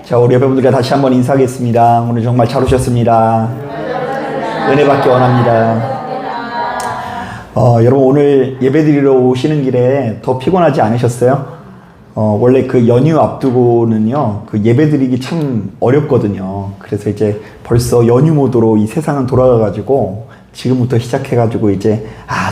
자, 우리 여러분들과 다시 한번 인사하겠습니다. 오늘 정말 잘 오셨습니다. 은혜 받기 원합니다. 여러분 오늘 예배드리러 오시는 길에 더 피곤하지 않으셨어요? 원래 그 연휴 앞두고는요, 그 예배드리기 참 어렵거든요. 그래서 이제 벌써 연휴 모드로 이 세상은 돌아가가지고 지금부터 시작해가지고 이제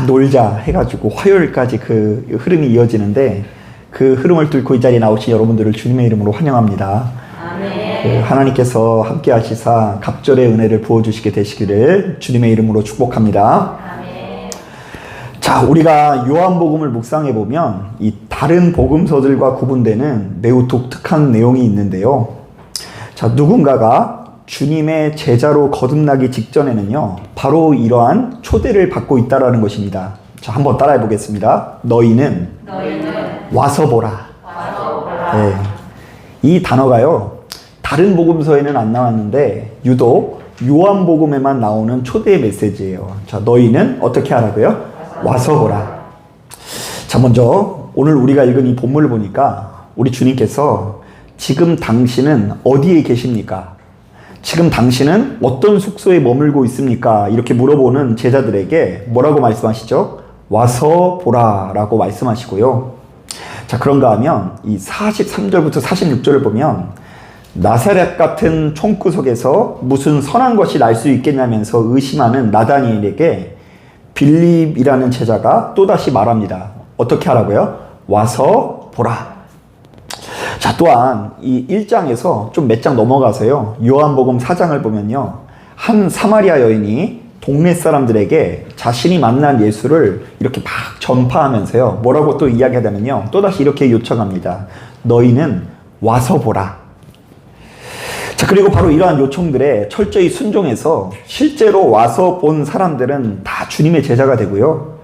놀자 해가지고 화요일까지 그 흐름이 이어지는데, 그 흐름을 뚫고 이 자리에 나오신 여러분들을 주님의 이름으로 환영합니다. 아멘. 하나님께서 함께 하시사 갑절의 은혜를 부어주시게 되시기를 주님의 이름으로 축복합니다. 아멘. 자, 우리가 요한복음을 묵상해 보면 이 다른 복음서들과 구분되는 매우 독특한 내용이 있는데요. 자, 누군가가 주님의 제자로 거듭나기 직전에는요, 바로 이러한 초대를 받고 있다라는 것입니다. 자, 한번 따라해 보겠습니다. 너희는 와서 보라. 네. 이 단어가요, 다른 복음서에는 안 나왔는데 유독 요한복음에만 나오는 초대의 메시지예요. 자, 너희는 어떻게 하라고요? 와서 보라. 자, 먼저 오늘 우리가 읽은 이 본문을 보니까 우리 주님께서 지금 당신은 어디에 계십니까? 지금 당신은 어떤 숙소에 머물고 있습니까? 이렇게 물어보는 제자들에게 뭐라고 말씀하시죠? 와서 보라 라고 말씀하시고요. 자, 그런가 하면 이 43절부터 46절을 보면 나사렛 같은 총구석에서 무슨 선한 것이 날 수 있겠냐면서 의심하는 나다니엘에게 빌립이라는 제자가 또다시 말합니다. 어떻게 하라고요? 와서 보라. 자, 또한 이 1장에서 좀 몇 장 넘어가서요, 요한복음 4장을 보면요, 한 사마리아 여인이 동네 사람들에게 자신이 만난 예수를 이렇게 막 전파하면서요, 뭐라고 또 이야기하냐면요, 또다시 이렇게 요청합니다. 너희는 와서 보라. 자, 그리고 바로 이러한 요청들에 철저히 순종해서 실제로 와서 본 사람들은 다 주님의 제자가 되고요,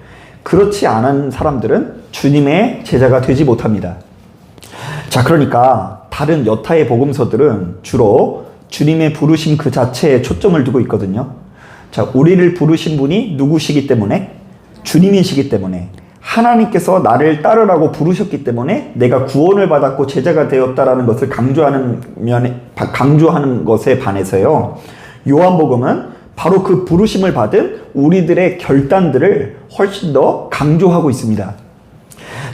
그렇지 않은 사람들은 주님의 제자가 되지 못합니다. 자, 그러니까 다른 여타의 복음서들은 주로 주님의 부르심 그 자체에 초점을 두고 있거든요. 자, 우리를 부르신 분이 누구시기 때문에? 주님이시기 때문에, 하나님께서 나를 따르라고 부르셨기 때문에 내가 구원을 받았고 제자가 되었다라는 것을 강조하는 것에 반해서요, 요한복음은 바로 그 부르심을 받은 우리들의 결단들을 훨씬 더 강조하고 있습니다.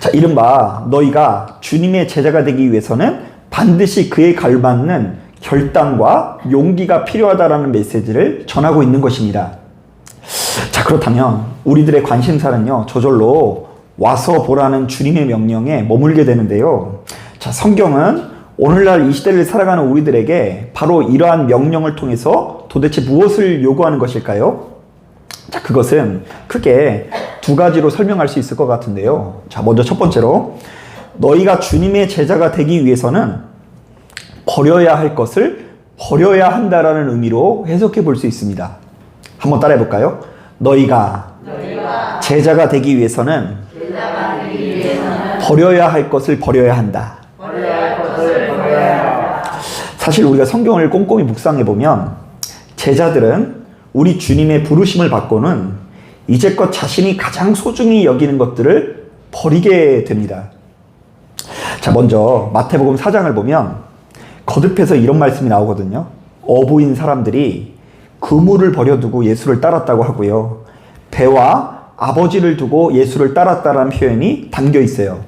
자, 이른바 너희가 주님의 제자가 되기 위해서는 반드시 그에 걸맞는 결단과 용기가 필요하다라는 메시지를 전하고 있는 것입니다. 자, 그렇다면 우리들의 관심사는요, 저절로 와서 보라는 주님의 명령에 머물게 되는데요. 자, 성경은 오늘날 이 시대를 살아가는 우리들에게 바로 이러한 명령을 통해서 도대체 무엇을 요구하는 것일까요? 자, 그것은 크게 두 가지로 설명할 수 있을 것 같은데요. 자, 먼저 첫 번째로, 너희가 주님의 제자가 되기 위해서는 버려야 할 것을 버려야 한다라는 의미로 해석해 볼 수 있습니다. 한번 따라해 볼까요? 너희가 제자가 되기 위해서는 버려야 할 것을 버려야 한다. 사실 우리가 성경을 꼼꼼히 묵상해 보면 제자들은 우리 주님의 부르심을 받고는 이제껏 자신이 가장 소중히 여기는 것들을 버리게 됩니다. 자, 먼저 마태복음 4장을 보면 거듭해서 이런 말씀이 나오거든요. 어부인 사람들이 그물을 버려두고 예수를 따랐다고 하고요, 배와 아버지를 두고 예수를 따랐다라는 표현이 담겨 있어요.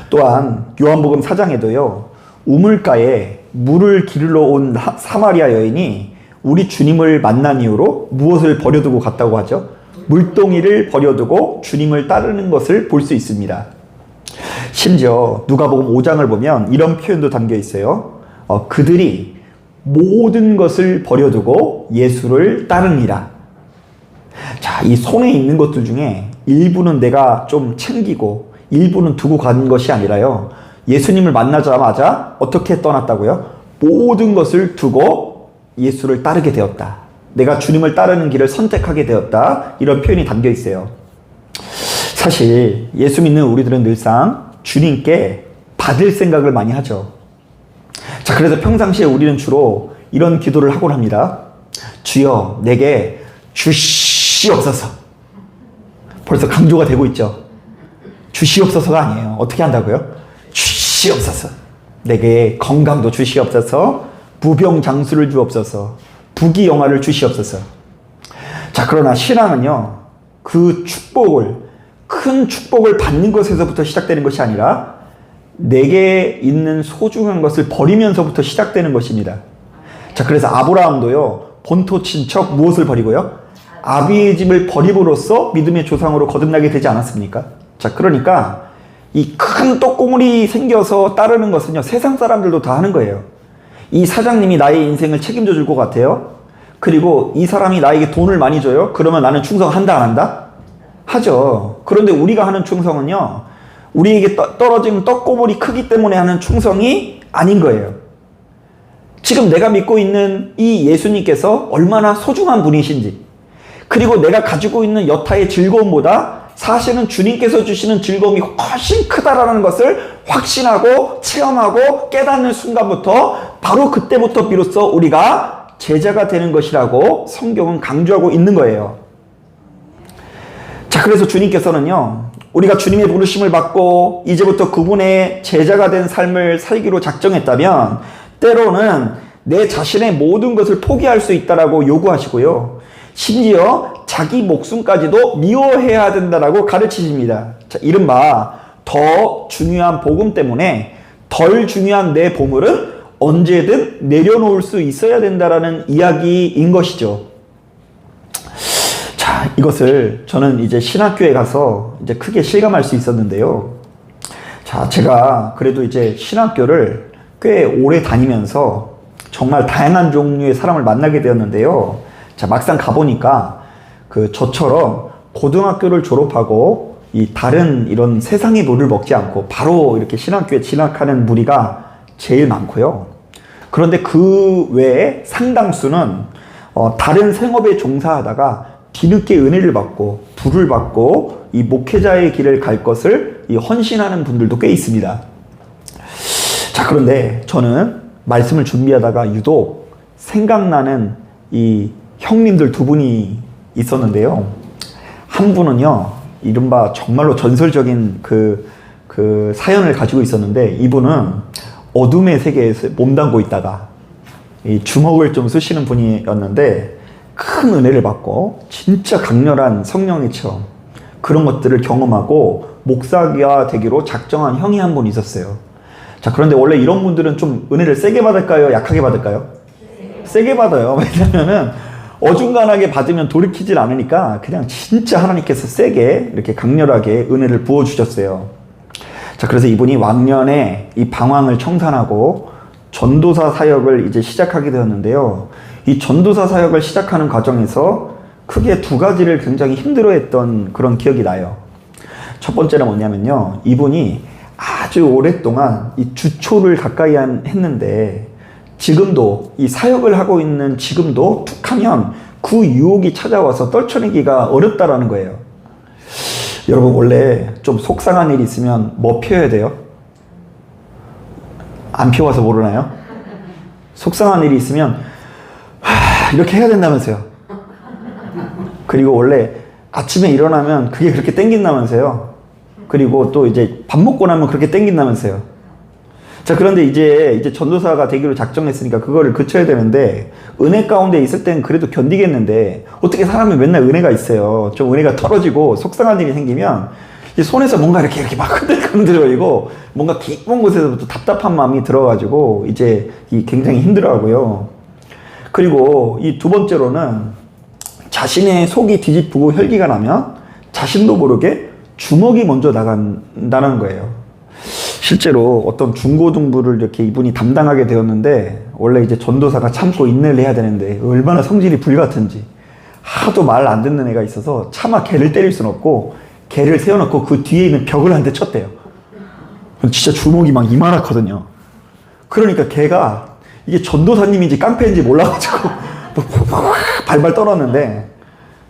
또한 요한복음 4장에도요, 우물가에 물을 기르러 온 사마리아 여인이 우리 주님을 만난 이후로 무엇을 버려두고 갔다고 하죠? 물동이를 버려두고 주님을 따르는 것을 볼 수 있습니다. 심지어 누가복음 5장을 보면 이런 표현도 담겨 있어요. 그들이 모든 것을 버려두고 예수를 따르니라. 자, 이 손에 있는 것들 중에 일부는 내가 좀 챙기고 일부는 두고 간 것이 아니라요, 예수님을 만나자마자 어떻게 떠났다고요? 모든 것을 두고 예수를 따르게 되었다. 내가 주님을 따르는 길을 선택하게 되었다. 이런 표현이 담겨 있어요. 사실 예수 믿는 우리들은 늘상 주님께 받을 생각을 많이 하죠. 자, 그래서 평상시에 우리는 주로 이런 기도를 하곤 합니다. 주여, 내게 주시옵소서. 벌써 강조가 되고 있죠. 주시옵소서가 아니에요. 어떻게 한다고요? 주시옵소서. 내게 건강도 주시옵소서, 무병장수를 주옵소서, 부귀영화를 주시옵소서. 자, 그러나 신앙은요, 그 축복을, 큰 축복을 받는 것에서부터 시작되는 것이 아니라 내게 있는 소중한 것을 버리면서부터 시작되는 것입니다. 자, 그래서 아브라함도요, 본토 친척 무엇을 버리고요? 아비의 집을 버림으로써 믿음의 조상으로 거듭나게 되지 않았습니까? 자, 그러니까 이 큰 떡고물이 생겨서 따르는 것은요, 세상 사람들도 다 하는 거예요. 이 사장님이 나의 인생을 책임져 줄 것 같아요. 그리고 이 사람이 나에게 돈을 많이 줘요. 그러면 나는 충성한다, 안 한다? 하죠. 그런데 우리가 하는 충성은요, 우리에게 떨어지는 떡고물이 크기 때문에 하는 충성이 아닌 거예요. 지금 내가 믿고 있는 이 예수님께서 얼마나 소중한 분이신지, 그리고 내가 가지고 있는 여타의 즐거움보다 사실은 주님께서 주시는 즐거움이 훨씬 크다라는 것을 확신하고 체험하고 깨닫는 순간부터, 바로 그때부터 비로소 우리가 제자가 되는 것이라고 성경은 강조하고 있는 거예요. 자, 그래서 주님께서는요, 우리가 주님의 부르심을 받고 이제부터 그분의 제자가 된 삶을 살기로 작정했다면 때로는 내 자신의 모든 것을 포기할 수 있다라고 요구하시고요, 심지어 자기 목숨까지도 미워해야 된다라고 가르치십니다. 자, 이른바 더 중요한 복음 때문에 덜 중요한 내 보물은 언제든 내려놓을 수 있어야 된다라는 이야기인 것이죠. 자, 이것을 저는 이제 신학교에 가서 이제 크게 실감할 수 있었는데요. 자, 제가 그래도 이제 신학교를 꽤 오래 다니면서 정말 다양한 종류의 사람을 만나게 되었는데요. 자, 막상 가보니까 저처럼 고등학교를 졸업하고 이 다른 이런 세상의 물을 먹지 않고 바로 이렇게 신학교에 진학하는 무리가 제일 많고요. 그런데 그 외에 상당수는 다른 생업에 종사하다가 뒤늦게 은혜를 받고 불을 받고 이 목회자의 길을 갈 것을 헌신하는 분들도 꽤 있습니다. 자, 그런데 저는 말씀을 준비하다가 유독 생각나는 이 형님들 두 분이 있었는데요. 한 분은요, 이른바 정말로 전설적인 그 사연을 가지고 있었는데, 이분은 어둠의 세계에서 몸담고 있다가 이 주먹을 좀 쓰시는 분이었는데 큰 은혜를 받고 진짜 강렬한 성령의 체험, 그런 것들을 경험하고 목사가 되기로 작정한 형이 한 분 있었어요. 자, 그런데 원래 이런 분들은 좀 은혜를 세게 받을까요? 약하게 받을까요? 세게 받아요. 왜냐면은 어중간하게 받으면 돌이키질 않으니까 그냥 진짜 하나님께서 세게 이렇게 강렬하게 은혜를 부어주셨어요. 자, 그래서 이분이 왕년에 이 방황을 청산하고 전도사 사역을 이제 시작하게 되었는데요. 이 전도사 사역을 시작하는 과정에서 크게 두 가지를 굉장히 힘들어했던 그런 기억이 나요. 첫 번째는 뭐냐면요, 이분이 아주 오랫동안 이 주초를 가까이 했는데 지금도 이 사역을 하고 있는 지금도 툭하면 그 유혹이 찾아와서 떨쳐내기가 어렵다라는 거예요. 여러분, 원래 좀 속상한 일이 있으면 뭐 펴야 돼요? 안 펴와서 모르나요? 속상한 일이 있으면 이렇게 해야 된다면서요. 그리고 원래 아침에 일어나면 그게 그렇게 땡긴다면서요. 그리고 또 이제 밥 먹고 나면 그렇게 땡긴다면서요. 자, 그런데 이제 전도사가 되기로 작정했으니까 그거를 그쳐야 되는데, 은혜 가운데 있을 땐 그래도 견디겠는데 어떻게 사람이 맨날 은혜가 있어요. 좀 은혜가 떨어지고 속상한 일이 생기면 이제 손에서 뭔가 이렇게 막 흔들흔들거리고 뭔가 깊은 곳에서부터 답답한 마음이 들어가지고 이제 굉장히 힘들어하고요. 그리고 이 두 번째로는 자신의 속이 뒤집히고 혈기가 나면 자신도 모르게 주먹이 먼저 나간다는 거예요. 실제로 어떤 중고등부를 이렇게 이분이 담당하게 되었는데, 원래 이제 전도사가 참고 인내를 해야 되는데 얼마나 성질이 불같은지 하도 말 안 듣는 애가 있어서 차마 걔를 때릴 순 없고 걔를 세워놓고 그 뒤에 있는 벽을 한 대 쳤대요. 진짜 주먹이 막 이만하거든요. 그러니까 걔가 이게 전도사님인지 깡패인지 몰라가지고 발발 떨었는데,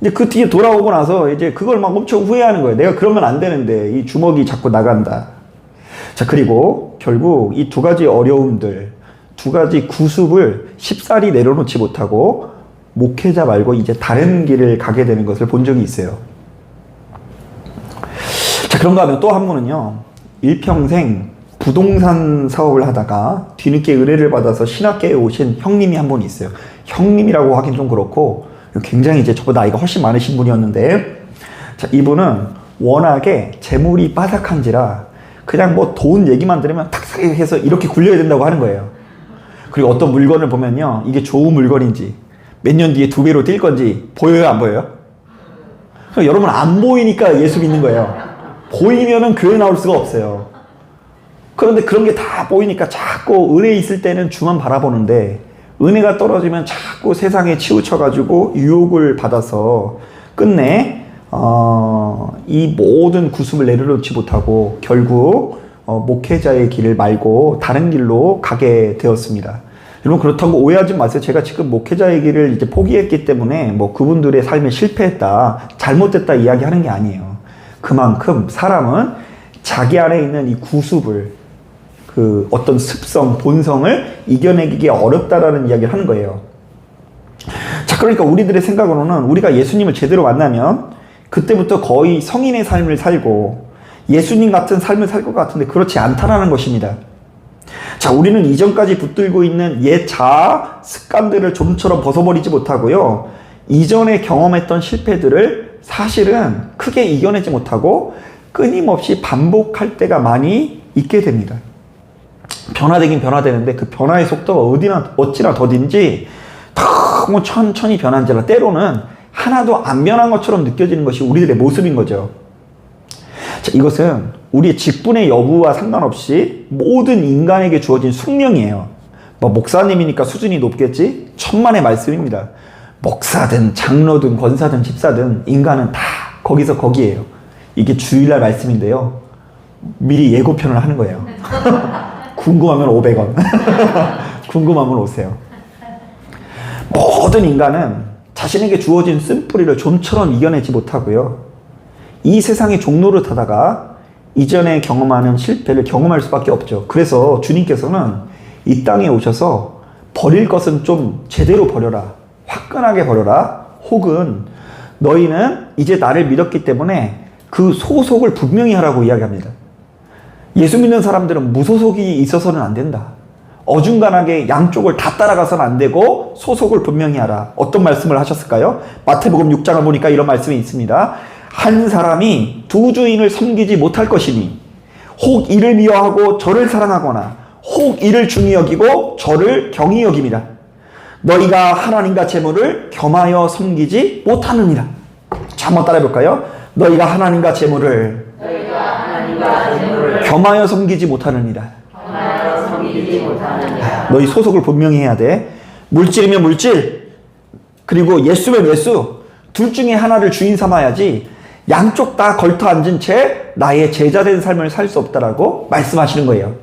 이제 그 뒤에 돌아오고 나서 이제 그걸 막 엄청 후회하는 거예요. 내가 그러면 안 되는데 이 주먹이 자꾸 나간다. 자, 그리고 결국 이 두 가지 어려움들, 두 가지 구습을 쉽사리 내려놓지 못하고 목회자 말고 이제 다른 길을 가게 되는 것을 본 적이 있어요. 자, 그런가 하면 또 한 분은요, 일평생 부동산 사업을 하다가 뒤늦게 은혜를 받아서 신학계에 오신 형님이 한 분 있어요. 형님이라고 하긴 좀 그렇고 굉장히 이제 저보다 나이가 훨씬 많으신 분이었는데, 자, 이분은 워낙에 재물이 빠삭한지라 그냥 뭐 돈 얘기만 들으면 탁탁 해서 이렇게 굴려야 된다고 하는 거예요. 그리고 어떤 물건을 보면요, 이게 좋은 물건인지 몇 년 뒤에 2배로 뛸 건지 보여요, 안 보여요? 여러분, 안 보이니까 예수 믿는 거예요. 보이면은 교회 나올 수가 없어요. 그런데 그런 게 다 보이니까 자꾸 은혜 있을 때는 주만 바라보는데, 은혜가 떨어지면 자꾸 세상에 치우쳐가지고 유혹을 받아서 끝내 이 모든 구습을 내려놓지 못하고 결국 목회자의 길을 말고 다른 길로 가게 되었습니다. 여러분, 그렇다고 오해하지 마세요. 제가 지금 목회자의 길을 이제 포기했기 때문에 뭐 그분들의 삶에 실패했다, 잘못됐다 이야기하는 게 아니에요. 그만큼 사람은 자기 안에 있는 이 구습을, 그 어떤 습성, 본성을 이겨내기가 어렵다라는 이야기를 하는 거예요. 자, 그러니까 우리들의 생각으로는 우리가 예수님을 제대로 만나면 그때부터 거의 성인의 삶을 살고 예수님 같은 삶을 살 것 같은데 그렇지 않다라는 것입니다. 자, 우리는 이전까지 붙들고 있는 옛 자아 습관들을 좀처럼 벗어버리지 못하고요, 이전에 경험했던 실패들을 사실은 크게 이겨내지 못하고 끊임없이 반복할 때가 많이 있게 됩니다. 변화되긴 변화되는데 그 변화의 속도가 어찌나 더딘지 너무 천천히 변한지라 때로는 하나도 안 변한 것처럼 느껴지는 것이 우리들의 모습인 거죠. 자, 이것은 우리의 직분의 여부와 상관없이 모든 인간에게 주어진 숙명이에요. 뭐 목사님이니까 수준이 높겠지? 천만의 말씀입니다. 목사든 장로든 권사든 집사든 인간은 다 거기서 거기에요. 이게 주일날 말씀인데요, 미리 예고편을 하는 거예요. 궁금하면 500원. 궁금하면 오세요. 모든 인간은 자신에게 주어진 쓴뿌리를 좀처럼 이겨내지 못하고요, 이 세상의 종로를 타다가 이전에 경험하는 실패를 경험할 수밖에 없죠. 그래서 주님께서는 이 땅에 오셔서 버릴 것은 좀 제대로 버려라, 화끈하게 버려라, 혹은 너희는 이제 나를 믿었기 때문에 그 소속을 분명히 하라고 이야기합니다. 예수 믿는 사람들은 무소속이 있어서는 안 된다. 어중간하게 양쪽을 다 따라가서는 안 되고 소속을 분명히 하라. 어떤 말씀을 하셨을까요? 마태복음 6장을 보니까 이런 말씀이 있습니다. 한 사람이 두 주인을 섬기지 못할 것이니 혹 이를 미워하고 저를 사랑하거나 혹 이를 중히 여기고 저를 경히 여김이라. 너희가 하나님과 재물을 겸하여 섬기지 못하느니라. 자, 한번 따라해 볼까요? 너희가 하나님과 재물을 겸하여 섬기지 못하느니라. 너희 소속을 분명히 해야 돼. 물질이면 물질, 그리고 예수면 예수, 둘 중에 하나를 주인 삼아야지 양쪽 다 걸터 앉은 채 나의 제자된 삶을 살 수 없다라고 말씀하시는 거예요.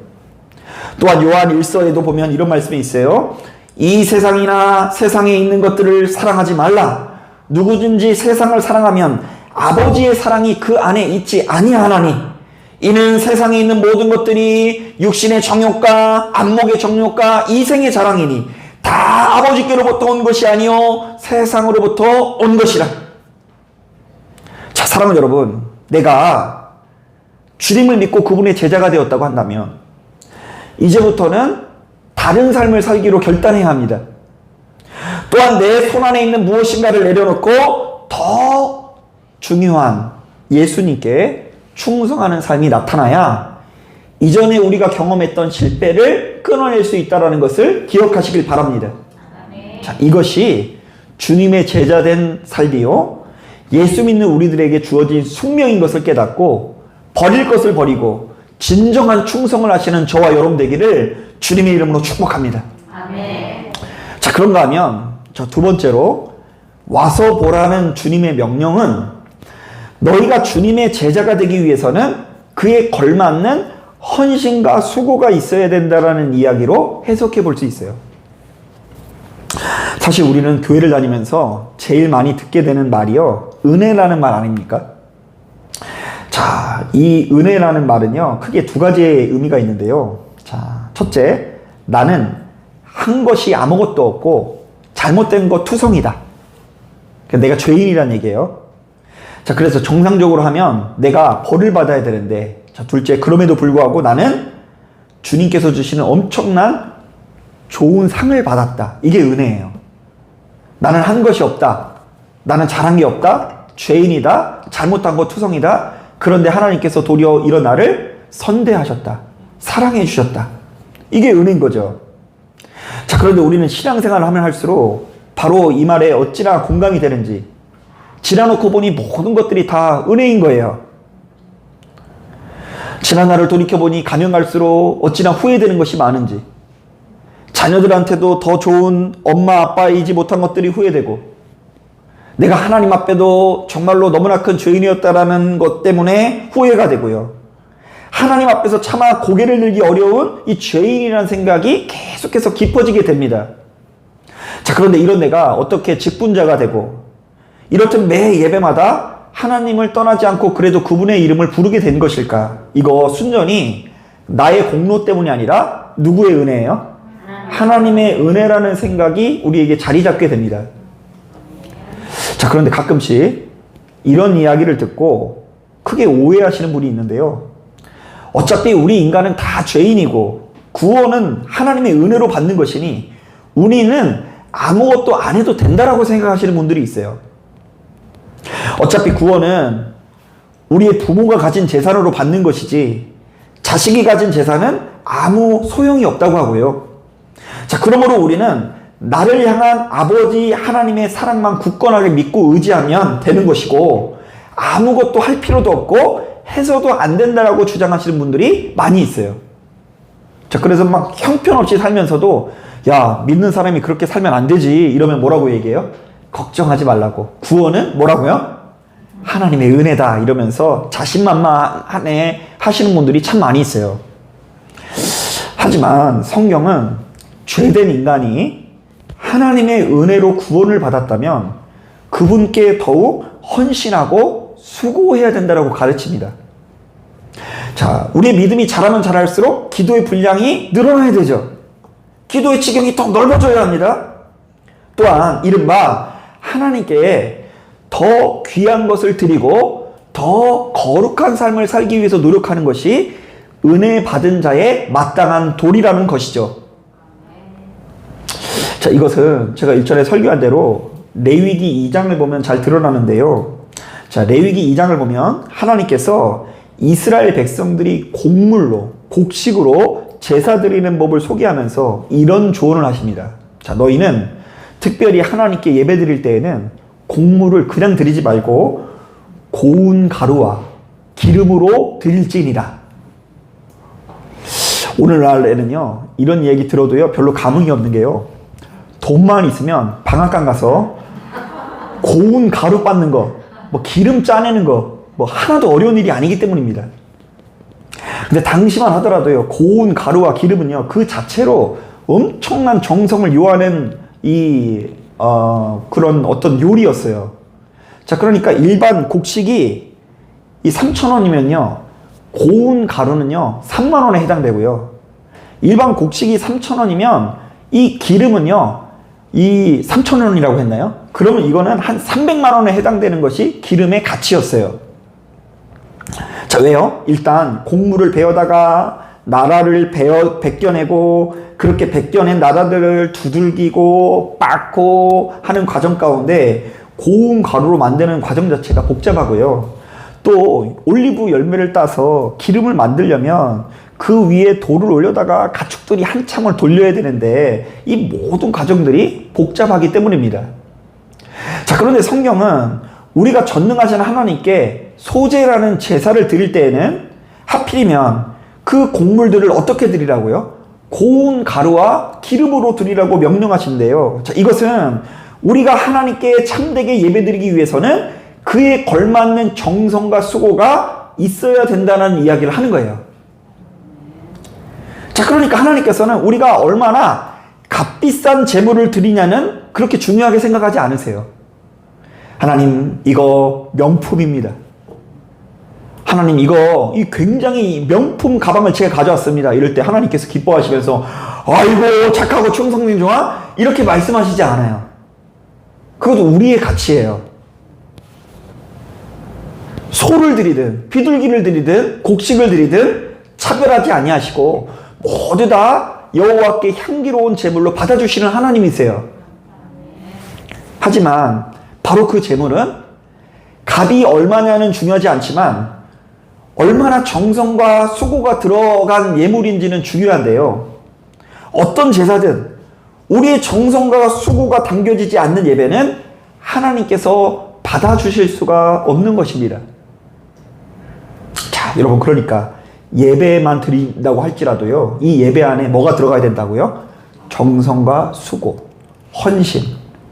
또한 요한 1서에도 보면 이런 말씀이 있어요. 이 세상이나 세상에 있는 것들을 사랑하지 말라. 누구든지 세상을 사랑하면 아버지의 사랑이 그 안에 있지 아니하나니 이는 세상에 있는 모든 것들이 육신의 정욕과 안목의 정욕과 이생의 자랑이니 다 아버지께로부터 온 것이 아니요 세상으로부터 온 것이라. 자, 사랑하는 여러분, 내가 주님을 믿고 그분의 제자가 되었다고 한다면 이제부터는 다른 삶을 살기로 결단해야 합니다. 또한 내 손안에 있는 무엇인가를 내려놓고 더 중요한 예수님께 충성하는 삶이 나타나야 이전에 우리가 경험했던 실패를 끊어낼 수 있다는 것을 기억하시길 바랍니다. 자, 이것이 주님의 제자된 삶이요, 예수 믿는 우리들에게 주어진 숙명인 것을 깨닫고 버릴 것을 버리고 진정한 충성을 하시는 저와 여러분 되기를 주님의 이름으로 축복합니다. 아멘. 자, 그런가 하면 두 번째로 와서 보라는 주님의 명령은 너희가 주님의 제자가 되기 위해서는 그에 걸맞는 헌신과 수고가 있어야 된다라는 이야기로 해석해 볼 수 있어요. 사실 우리는 교회를 다니면서 제일 많이 듣게 되는 말이요, 은혜라는 말 아닙니까? 자, 이 은혜라는 말은요, 크게 두 가지의 의미가 있는데요. 자, 첫째, 나는 한 것이 아무것도 없고 잘못된 것 투성이다. 내가 죄인이란 얘기예요. 자, 그래서 정상적으로 하면 내가 벌을 받아야 되는데, 자, 둘째, 그럼에도 불구하고 나는 주님께서 주시는 엄청난 좋은 상을 받았다. 이게 은혜예요. 나는 한 것이 없다. 나는 잘한 게 없다. 죄인이다. 잘못한 거 투성이다. 그런데 하나님께서 도리어 이런 나를 선대하셨다. 사랑해 주셨다. 이게 은혜인 거죠. 자, 그런데 우리는 신앙생활을 하면 할수록 바로 이 말에 어찌나 공감이 되는지 지나놓고 보니 모든 것들이 다 은혜인 거예요. 지난 날을 돌이켜보니 가면 갈수록 어찌나 후회되는 것이 많은지, 자녀들한테도 더 좋은 엄마 아빠이지 못한 것들이 후회되고, 내가 하나님 앞에도 정말로 너무나 큰 죄인이었다라는 것 때문에 후회가 되고요. 하나님 앞에서 차마 고개를 들기 어려운 이 죄인이라는 생각이 계속해서 깊어지게 됩니다. 자, 그런데 이런 내가 어떻게 직분자가 되고 이렇듯 매 예배마다 하나님을 떠나지 않고 그래도 그분의 이름을 부르게 된 것일까? 이거 순전히 나의 공로 때문이 아니라 누구의 은혜예요? 하나님의 은혜라는 생각이 우리에게 자리 잡게 됩니다. 자, 그런데 가끔씩 이런 이야기를 듣고 크게 오해하시는 분이 있는데요. 어차피 우리 인간은 다 죄인이고 구원은 하나님의 은혜로 받는 것이니 우리는 아무것도 안 해도 된다라고 생각하시는 분들이 있어요. 어차피 구원은 우리의 부모가 가진 재산으로 받는 것이지 자식이 가진 재산은 아무 소용이 없다고 하고요. 자, 그러므로 우리는 나를 향한 아버지 하나님의 사랑만 굳건하게 믿고 의지하면 되는 것이고 아무것도 할 필요도 없고 해서도 안 된다라고 주장하시는 분들이 많이 있어요. 자, 그래서 막 형편없이 살면서도 야, 믿는 사람이 그렇게 살면 안 되지 이러면 뭐라고 얘기해요? 걱정하지 말라고. 구원은 뭐라고요? 하나님의 은혜다 이러면서 자신만만하네 하시는 분들이 참 많이 있어요. 하지만 성경은 죄된 인간이 하나님의 은혜로 구원을 받았다면 그분께 더욱 헌신하고 수고해야 된다고 가르칩니다. 자, 우리의 믿음이 자라면 자랄수록 기도의 분량이 늘어나야 되죠. 기도의 지경이 더 넓어져야 합니다. 또한 이른바 하나님께 더 귀한 것을 드리고 더 거룩한 삶을 살기 위해서 노력하는 것이 은혜 받은 자의 마땅한 도리라는 것이죠. 자, 이것은 제가 일전에 설교한 대로 레위기 2장을 보면 잘 드러나는데요. 자, 레위기 2장을 보면 하나님께서 이스라엘 백성들이 곡물로, 곡식으로 제사 드리는 법을 소개하면서 이런 조언을 하십니다. 자, 너희는 특별히 하나님께 예배 드릴 때에는 곡물을 그냥 드리지 말고 고운 가루와 기름으로 드릴지니라. 오늘날에는요, 이런 얘기 들어도요, 별로 감흥이 없는 게요, 돈만 있으면 방앗간 가서 고운 가루 빻는 거, 뭐 기름 짜내는 거, 뭐 하나도 어려운 일이 아니기 때문입니다. 근데 당시만 하더라도요, 고운 가루와 기름은요, 그 자체로 엄청난 정성을 요하는 그런 어떤 요리였어요. 자, 그러니까 일반 곡식이 이 3,000원이면요, 고운 가루는요, 30,000원에 해당되고요. 일반 곡식이 3,000원이면 이 기름은요, 이 3,000원이라고 했나요? 그러면 이거는 한 300만 원에 해당되는 것이 기름의 가치였어요. 자, 왜요? 일단 곡물을 베어다가 나라를 벗겨내고 그렇게 벗겨낸 나라들을 두들기고 빻고 하는 과정 가운데 고운 가루로 만드는 과정 자체가 복잡하고요. 또 올리브 열매를 따서 기름을 만들려면 그 위에 돌을 올려다가 가축들이 한참을 돌려야 되는데 이 모든 과정들이 복잡하기 때문입니다. 자, 그런데 성경은 우리가 전능하신 하나님께 소제라는 제사를 드릴 때에는 하필이면 그 곡물들을 어떻게 드리라고요? 고운 가루와 기름으로 드리라고 명령하신대요. 자, 이것은 우리가 하나님께 참되게 예배드리기 위해서는 그에 걸맞는 정성과 수고가 있어야 된다는 이야기를 하는 거예요. 자, 그러니까 하나님께서는 우리가 얼마나 값비싼 제물을 드리냐는 그렇게 중요하게 생각하지 않으세요. 하나님, 이거 명품입니다. 하나님, 이거 이 굉장히 명품 가방을 제가 가져왔습니다. 이럴 때 하나님께서 기뻐하시면서 아이고 착하고 충성님 좋아? 이렇게 말씀하시지 않아요. 그것도 우리의 가치예요. 소를 드리든 비둘기를 드리든 곡식을 드리든 차별하지 아니하시고 모두 다 여호와께 향기로운 제물로 받아주시는 하나님이세요. 하지만 바로 그 제물은 값이 얼마냐는 중요하지 않지만 얼마나 정성과 수고가 들어간 예물인지는 중요한데요. 어떤 제사든 우리의 정성과 수고가 담겨지지 않는 예배는 하나님께서 받아주실 수가 없는 것입니다. 자, 여러분, 그러니까 예배만 드린다고 할지라도요, 이 예배 안에 뭐가 들어가야 된다고요? 정성과 수고, 헌신,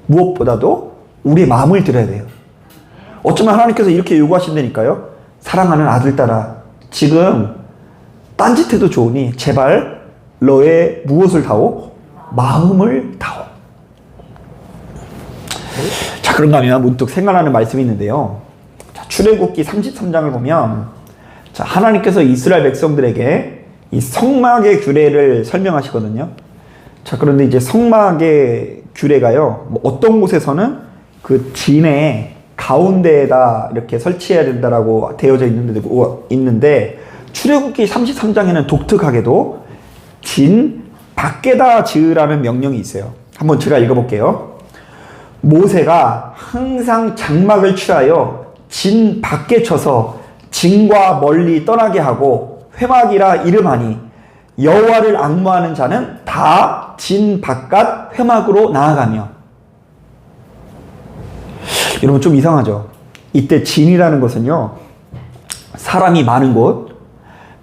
무엇보다도 우리의 마음을 드려야 돼요. 어쩌면 하나님께서 이렇게 요구하신다니까요. 사랑하는 아들딸아, 지금 딴짓해도 좋으니 제발 너의 무엇을 다오? 마음을 다오. 자, 그런가 하면 문득 생각나는 말씀이 있는데요. 자, 출애굽기 33장을 보면, 자, 하나님께서 이스라엘 백성들에게 이 성막의 규례를 설명하시거든요. 자, 그런데 이제 성막의 규례가요, 뭐 어떤 곳에서는 그 진의 가운데에다 이렇게 설치해야 된다라고 되어져 있는데 출애굽기 33장에는 독특하게도 진 밖에다 지으라는 명령이 있어요. 한번 제가 읽어볼게요. 모세가 항상 장막을 취하여 진 밖에 쳐서 진과 멀리 떠나게 하고 회막이라 이름하니 여호와를 앙모하는 자는 다 진 바깥 회막으로 나아가며. 여러분, 좀 이상하죠? 이때 진이라는 것은요, 사람이 많은 곳,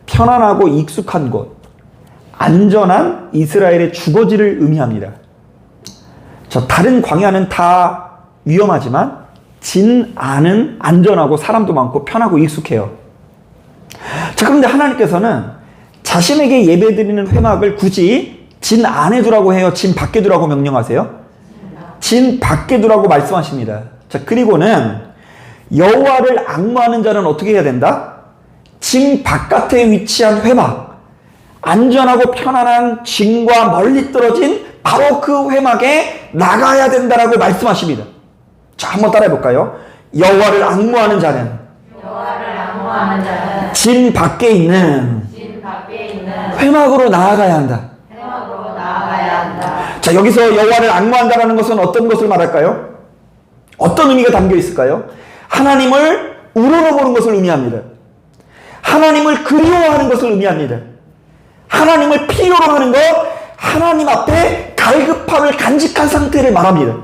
편안하고 익숙한 곳, 안전한 이스라엘의 주거지를 의미합니다. 자, 다른 광야는 다 위험하지만 진 안은 안전하고 사람도 많고 편하고 익숙해요. 자, 그런데 하나님께서는 자신에게 예배드리는 회막을 굳이 진 안에 두라고 해요? 진 밖에 두라고 명령하세요? 진 밖에 두라고 말씀하십니다. 자, 그리고는 여호와를 앙모하는 자는 어떻게 해야 된다? 진 바깥에 위치한 회막, 안전하고 편안한 진과 멀리 떨어진 바로 그 회막에 나가야 된다라고 말씀하십니다. 자, 한번 따라해 볼까요? 여호와를 앙모하는 자는 진 밖에 있는 회막으로 나아가야 한다. 자, 여기서 여호와를 앙모한다라는 것은 어떤 것을 말할까요? 어떤 의미가 담겨 있을까요? 하나님을 우러러보는 것을 의미합니다. 하나님을 그리워하는 것을 의미합니다. 하나님을 필요로 하는 것, 하나님 앞에 갈급함을 간직한 상태를 말합니다.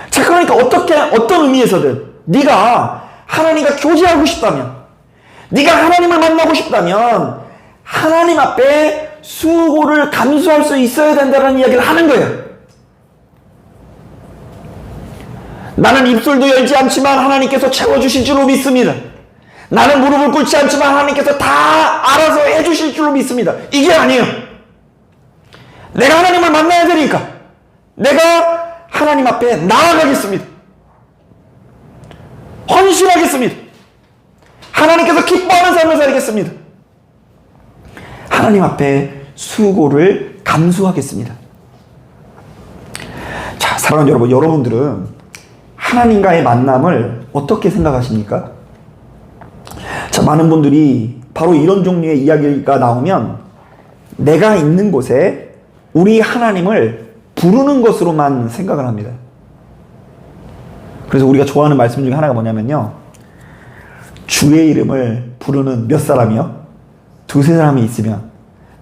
자, 그러니까 어떤 의미에서든 네가 하나님과 교제하고 싶다면, 네가 하나님을 만나고 싶다면 하나님 앞에 수고를 감수할 수 있어야 된다는 이야기를 하는 거예요. 나는 입술도 열지 않지만 하나님께서 채워주실 줄로 믿습니다. 나는 무릎을 꿇지 않지만 하나님께서 다 알아서 해주실 줄로 믿습니다. 이게 아니에요. 내가 하나님을 만나야 되니까 내가 하나님 앞에 나아가겠습니다. 헌신하겠습니다. 하나님께서 기뻐하는 삶을 살겠습니다. 하나님 앞에 수고를 감수하겠습니다. 자, 사랑하는 여러분, 여러분들은 하나님과의 만남을 어떻게 생각하십니까? 자, 많은 분들이 바로 이런 종류의 이야기가 나오면 내가 있는 곳에 우리 하나님을 부르는 것으로만 생각을 합니다. 그래서 우리가 좋아하는 말씀 중에 하나가 뭐냐면요, 주의 이름을 부르는 몇 사람이요? 두세 사람이 있으면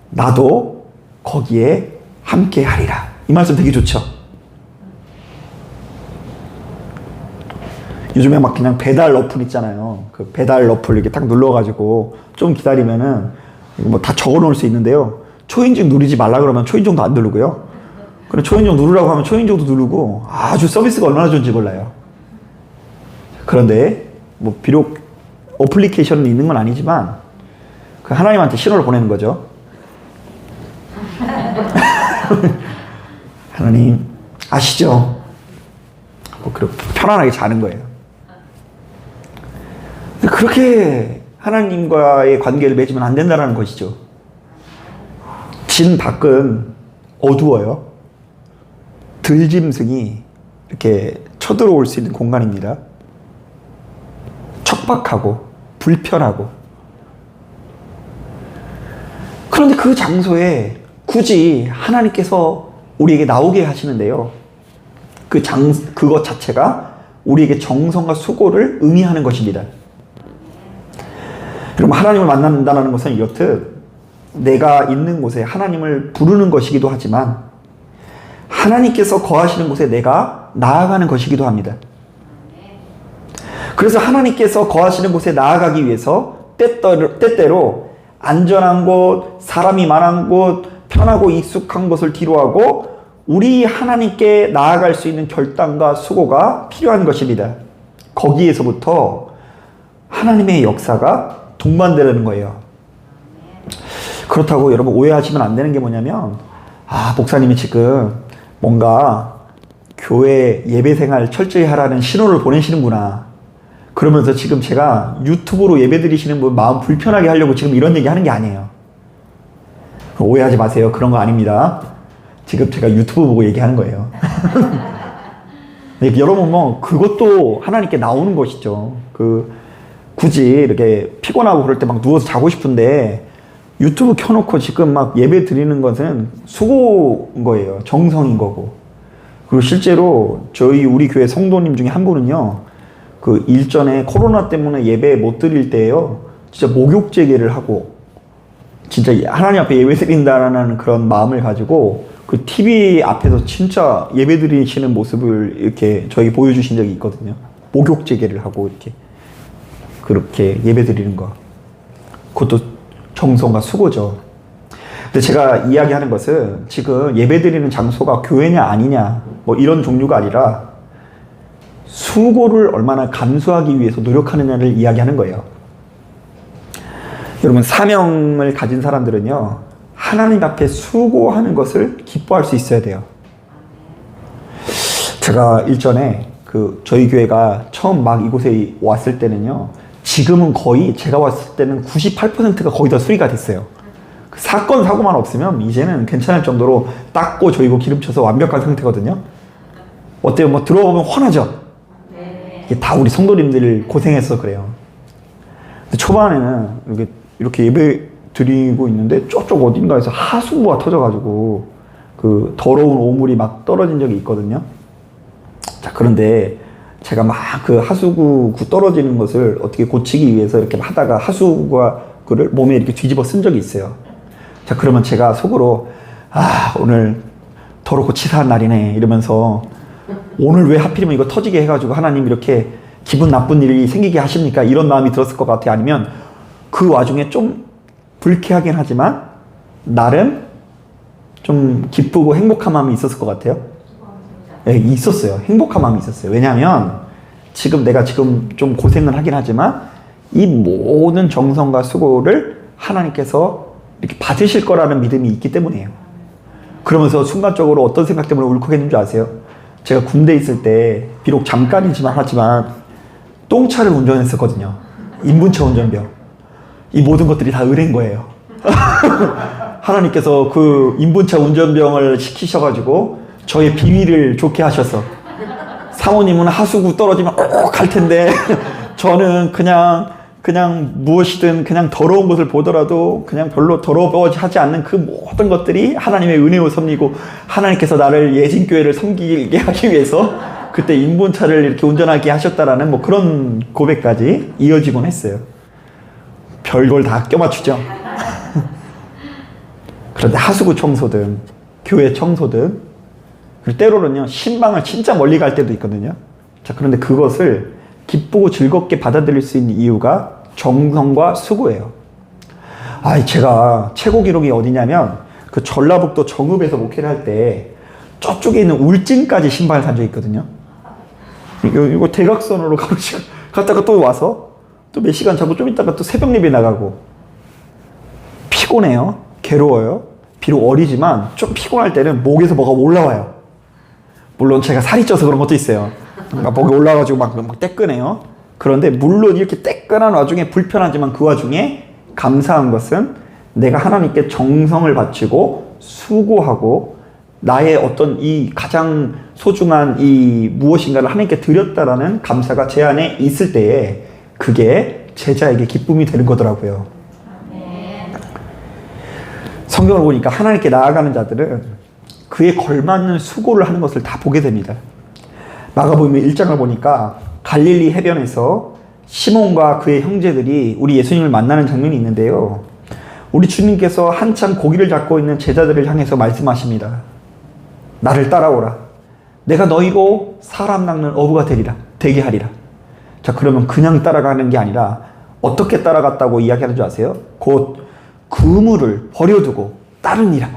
나도 거기에 함께 하리라. 이 말씀 되게 좋죠? 요즘에 막 그냥 배달 어플 있잖아요. 그 배달 어플 이렇게 딱 눌러가지고 좀 기다리면은 뭐 다 적어 놓을 수 있는데요. 초인종 누르지 말라 그러면 초인종도 안 누르고요. 그리고 초인종 누르라고 하면 초인종도 누르고 아주 서비스가 얼마나 좋은지 몰라요. 그런데 뭐 비록 어플리케이션은 있는 건 아니지만 그 하나님한테 신호를 보내는 거죠. 하나님 아시죠? 뭐 그렇게 편안하게 자는 거예요. 그렇게 하나님과의 관계를 맺으면 안 된다는 것이죠. 진 밖은 어두워요. 들짐승이 이렇게 쳐들어올 수 있는 공간입니다. 척박하고 불편하고. 그런데 그 장소에 굳이 하나님께서 우리에게 나오게 하시는데요. 그것 자체가 우리에게 정성과 수고를 의미하는 것입니다. 여러분, 하나님을 만난다는 것은 이렇듯 내가 있는 곳에 하나님을 부르는 것이기도 하지만 하나님께서 거하시는 곳에 내가 나아가는 것이기도 합니다. 그래서 하나님께서 거하시는 곳에 나아가기 위해서 때때로 안전한 곳, 사람이 많은 곳, 편하고 익숙한 곳을 뒤로하고 우리 하나님께 나아갈 수 있는 결단과 수고가 필요한 것입니다. 거기에서부터 하나님의 역사가 동반되는 거예요. 그렇다고 여러분 오해하시면 안 되는 게 뭐냐면, 목사님이 지금 뭔가 교회 예배생활 철저히 하라는 신호를 보내시는구나, 그러면서 지금 제가 유튜브로 예배 드리시는 분 마음 불편하게 하려고 지금 이런 얘기 하는 게 아니에요. 오해하지 마세요. 그런 거 아닙니다. 지금 제가 유튜브 보고 얘기하는 거예요. 여러분, 그것도 하나님께 나오는 것이죠. 굳이 이렇게 피곤하고 그럴 때 막 누워서 자고 싶은데 유튜브 켜놓고 지금 막 예배 드리는 것은 수고인 거예요. 정성인 거고. 그리고 실제로 우리 교회 성도님 중에 한 분은요, 일전에 코로나 때문에 예배 못 드릴 때요, 진짜 목욕 재개를 하고, 진짜 하나님 앞에 예배 드린다는 그런 마음을 가지고 그 TV 앞에서 진짜 예배 드리시는 모습을 이렇게 저에게 보여주신 적이 있거든요. 목욕 재개를 하고 이렇게 그렇게 예배 드리는 거. 그것도 정성과 수고죠. 근데 제가 이야기하는 것은 지금 예배 드리는 장소가 교회냐 아니냐 이런 종류가 아니라 수고를 얼마나 감수하기 위해서 노력하느냐를 이야기하는 거예요. 여러분, 사명을 가진 사람들은요, 하나님 앞에 수고하는 것을 기뻐할 수 있어야 돼요. 제가 일전에 저희 교회가 처음 막 이곳에 왔을 때는요, 지금은 거의 제가 왔을 때는 98%가 거의 다 수리가 됐어요. 사건 사고만 없으면 이제는 괜찮을 정도로 닦고 조이고 기름쳐서 완벽한 상태거든요. 어때요? 들어오면 환하죠? 이게 다 우리 성도님들 고생해서 그래요. 근데 초반에는 이렇게 예배 드리고 있는데 저쪽 어딘가에서 하수구가 터져가지고 더러운 오물이 막 떨어진 적이 있거든요. 자, 그런데 제가 막 하수구 떨어지는 것을 어떻게 고치기 위해서 이렇게 하다가 하수구를 몸에 이렇게 뒤집어 쓴 적이 있어요. 자, 그러면 제가 속으로 오늘 더럽고 치사한 날이네 이러면서, 오늘 왜 하필이면 이거 터지게 해가지고 하나님 이렇게 기분 나쁜 일이 생기게 하십니까? 이런 마음이 들었을 것 같아요. 아니면 그 와중에 좀 불쾌하긴 하지만 나름 좀 기쁘고 행복한 마음이 있었을 것 같아요. 네, 있었어요. 행복한 마음이 있었어요. 왜냐하면 내가 지금 좀 고생을 하긴 하지만 이 모든 정성과 수고를 하나님께서 이렇게 받으실 거라는 믿음이 있기 때문이에요. 그러면서 순간적으로 어떤 생각 때문에 울컥했는 줄 아세요? 제가 군대에 있을 때 비록 잠깐이지만 하지만 똥차를 운전했었거든요. 인분차 운전병. 이 모든 것들이 다 은혜인 거예요. 하나님께서 인분차 운전병을 시키셔가지고 저의 비위를 좋게 하셔서, 사모님은 하수구 떨어지면 갈 텐데 저는 그냥 무엇이든 그냥 더러운 것을 보더라도 그냥 별로 더러워하지 않는 그 모든 것들이 하나님의 은혜로 섬기고, 하나님께서 나를 예진교회를 섬기게 하기 위해서 그때 인분차를 이렇게 운전하게 하셨다라는 그런 고백까지 이어지곤 했어요. 별걸 다 껴맞추죠. 그런데 하수구 청소든 교회 청소든, 그리고 때로는요 신방을 진짜 멀리 갈 때도 있거든요. 자, 그런데 그것을 기쁘고 즐겁게 받아들일 수 있는 이유가 정성과 수고예요. 제가 최고 기록이 어디냐면 전라북도 정읍에서 목회를 할 때 저쪽에 있는 울진까지 신방을 산 적이 있거든요. 이거 대각선으로 갔다가 또 와서 또 몇 시간 자고 좀 있다가 또 새벽 예배 나가고, 피곤해요. 괴로워요. 비록 어리지만 좀 피곤할 때는 목에서 뭐가 올라와요. 물론 제가 살이 쪄서 그런 것도 있어요. 목에 올라와가지고 막 떼끄네요. 그런데 물론 이렇게 떼끈한 와중에 불편하지만 그 와중에 감사한 것은 내가 하나님께 정성을 바치고 수고하고 나의 어떤 이 가장 소중한 이 무엇인가를 하나님께 드렸다라는 감사가 제 안에 있을 때에 그게 제자에게 기쁨이 되는 거더라고요. 성경을 보니까 하나님께 나아가는 자들은 그에 걸맞는 수고를 하는 것을 다 보게 됩니다. 마가복음 1장을 보니까 갈릴리 해변에서 시몬과 그의 형제들이 우리 예수님을 만나는 장면이 있는데요. 우리 주님께서 한참 고기를 잡고 있는 제자들을 향해서 말씀하십니다. 나를 따라오라. 내가 너희고 사람 낚는 어부가 되게 하리라. 자, 그러면 그냥 따라가는 게 아니라 어떻게 따라갔다고 이야기하는 줄 아세요? 곧 그물을 버려두고 따르니라.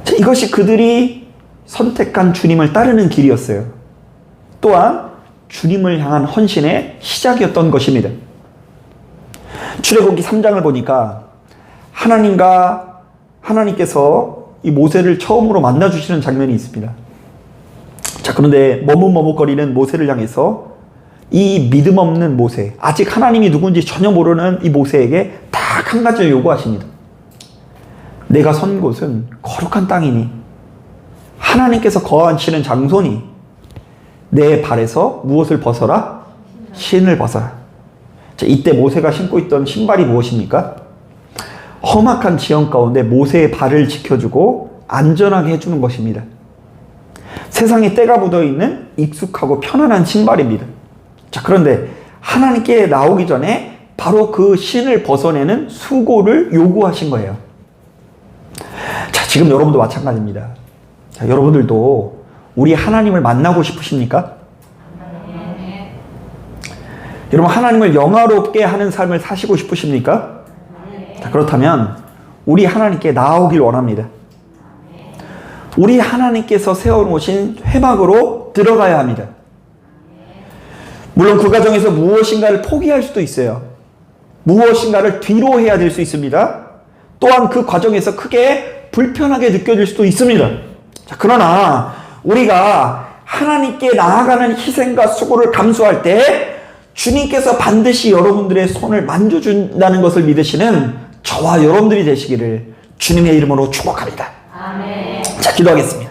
자, 이것이 그들이 선택한 주님을 따르는 길이었어요. 또한 주님을 향한 헌신의 시작이었던 것입니다. 출애굽기 3장을 보니까 하나님께서 이 모세를 처음으로 만나주시는 장면이 있습니다. 자, 그런데 머뭇머뭇거리는 모세를 향해서 이 믿음 없는 모세, 아직 하나님이 누군지 전혀 모르는 이 모세에게 딱 한 가지를 요구하십니다. 내가 선 곳은 거룩한 땅이니 하나님께서 거하시는 장소니 내 발에서 무엇을 벗어라? 신을 벗어라. 자, 이때 모세가 신고 있던 신발이 무엇입니까? 험악한 지형 가운데 모세의 발을 지켜주고 안전하게 해주는 것입니다. 세상에 때가 묻어있는 익숙하고 편안한 신발입니다. 자, 그런데 하나님께 나오기 전에 바로 그 신을 벗어내는 수고를 요구하신 거예요. 자, 지금 여러분도 마찬가지입니다. 자, 여러분들도 우리 하나님을 만나고 싶으십니까? 네. 여러분, 하나님을 영화롭게 하는 삶을 사시고 싶으십니까? 네. 자, 그렇다면 우리 하나님께 나아오길 원합니다. 네. 우리 하나님께서 세워놓으신 회막으로 들어가야 합니다. 물론 그 과정에서 무엇인가를 포기할 수도 있어요. 무엇인가를 뒤로 해야 될 수 있습니다. 또한 그 과정에서 크게 불편하게 느껴질 수도 있습니다. 자, 그러나 우리가 하나님께 나아가는 희생과 수고를 감수할 때 주님께서 반드시 여러분들의 손을 만져준다는 것을 믿으시는 저와 여러분들이 되시기를 주님의 이름으로 축복합니다. 아멘. 자, 기도하겠습니다.